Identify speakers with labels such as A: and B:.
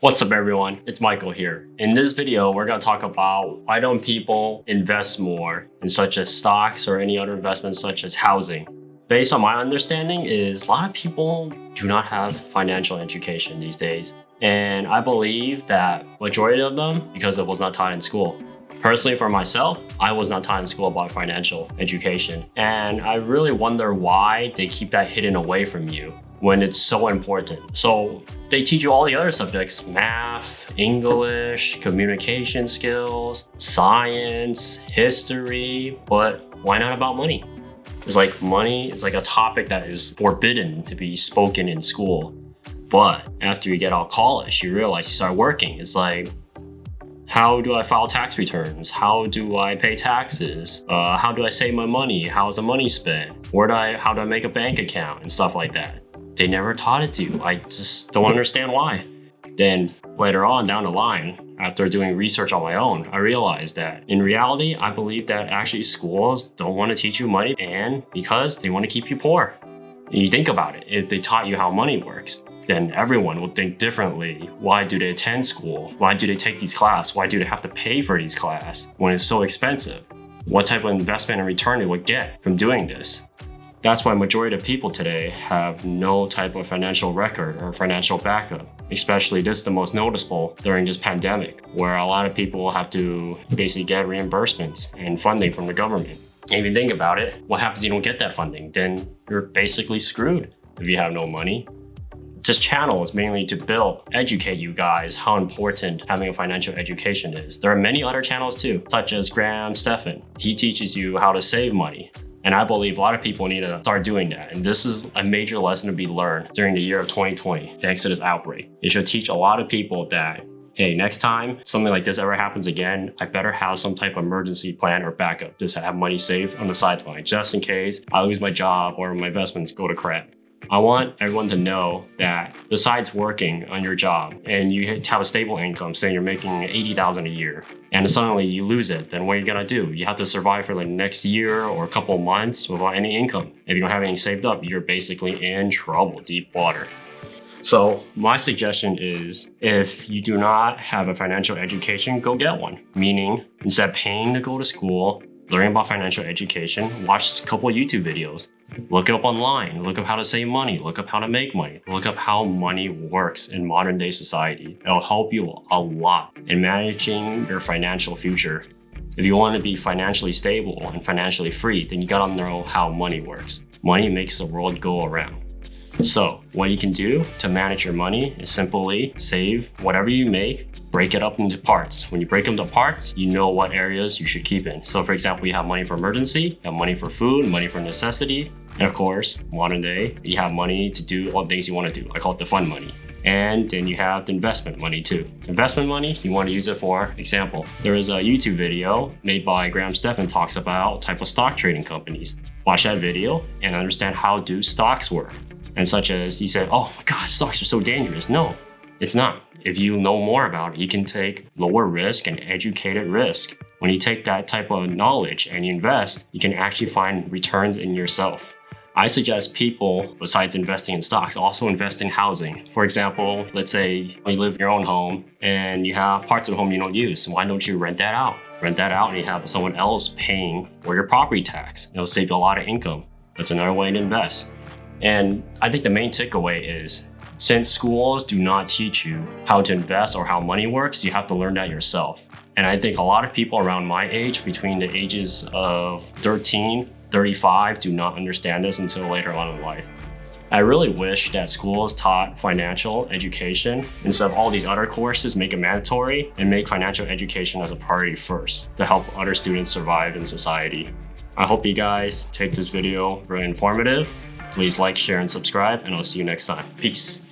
A: What's up everyone, it's Michael here. In this video, we're going to talk about why don't people invest more in such as stocks or any other investments such as housing. Based on my understanding is a lot of people do not have financial education these days. And I believe that majority of them because it was not taught in school. Personally for myself, I was not taught in school about financial education. And I really wonder why they keep that hidden away from you when it's so important. So they teach you all the other subjects, math, English, communication skills, science, history, but why not about money? It's like money is like a topic that is forbidden to be spoken in school. But after you get out of college, you realize you start working. It's like, how do I file tax returns? How do I pay taxes? How do I save my money? How is the money spent? How do I make a bank account and stuff like that? They never taught it to you. I just don't understand why. Then later on down the line, after doing research on my own, I realized that in reality, I believe that actually schools don't want to teach you money and because they want to keep you poor. And you think about it, if they taught you how money works, then everyone would think differently. Why do they attend school? Why do they take these classes? Why do they have to pay for these classes when it's so expensive? What type of investment and return they would get from doing this? That's why majority of people today have no type of financial record or financial backup. Especially this is the most noticeable during this pandemic, where a lot of people have to basically get reimbursements and funding from the government. And if you think about it, what happens if you don't get that funding? Then you're basically screwed if you have no money. This channel is mainly to educate you guys how important having a financial education is. There are many other channels too, such as Graham Stephan. He teaches you how to save money. And I believe a lot of people need to start doing that. And this is a major lesson to be learned during the year of 2020, thanks to this outbreak. It should teach a lot of people that, hey, next time something like this ever happens again, I better have some type of emergency plan or backup. Just have money saved on the sideline, just in case I lose my job or my investments go to crap. I want everyone to know that besides working on your job and you have a stable income, say you're making $80,000 a year, and suddenly you lose it, then what are you gonna do? You have to survive for the next year or a couple months without any income. If you don't have anything saved up, you're basically in trouble, deep water. So my suggestion is if you do not have a financial education, go get one. Meaning instead of paying to go to school, learning about financial education, watch a couple of YouTube videos. Look it up online, look up how to save money, look up how to make money, look up how money works in modern day society. It'll help you a lot in managing your financial future. If you want to be financially stable and financially free, then you gotta know how money works. Money makes the world go around. So what you can do to manage your money is simply save whatever you make, break it up into parts. When you break them into parts, you know what areas you should keep in. So for example, you have money for emergency, you have money for food, money for necessity, and of course, modern day, you have money to do all the things you want to do. I call it the fun money. And then you have the investment money too. Investment money, you want to use it for example. There is a YouTube video made by Graham Stephan talks about type of stock trading companies. Watch that video and understand how do stocks work. And such as he said, oh my God, stocks are so dangerous. No, it's not. If you know more about it, you can take lower risk and educated risk. When you take that type of knowledge and you invest, you can actually find returns in yourself. I suggest people, besides investing in stocks, also invest in housing. For example, let's say you live in your own home and you have parts of the home you don't use. Why don't you rent that out? Rent that out and you have someone else paying for your property tax. It'll save you a lot of income. That's another way to invest. And I think the main takeaway is, since schools do not teach you how to invest or how money works, you have to learn that yourself. And I think a lot of people around my age, between the ages of 13, 35, do not understand this until later on in life. I really wish that schools taught financial education instead of all these other courses, make it mandatory and make financial education as a priority first to help other students survive in society. I hope you guys take this video very informative. Please like, share, and subscribe, and I'll see you next time. Peace.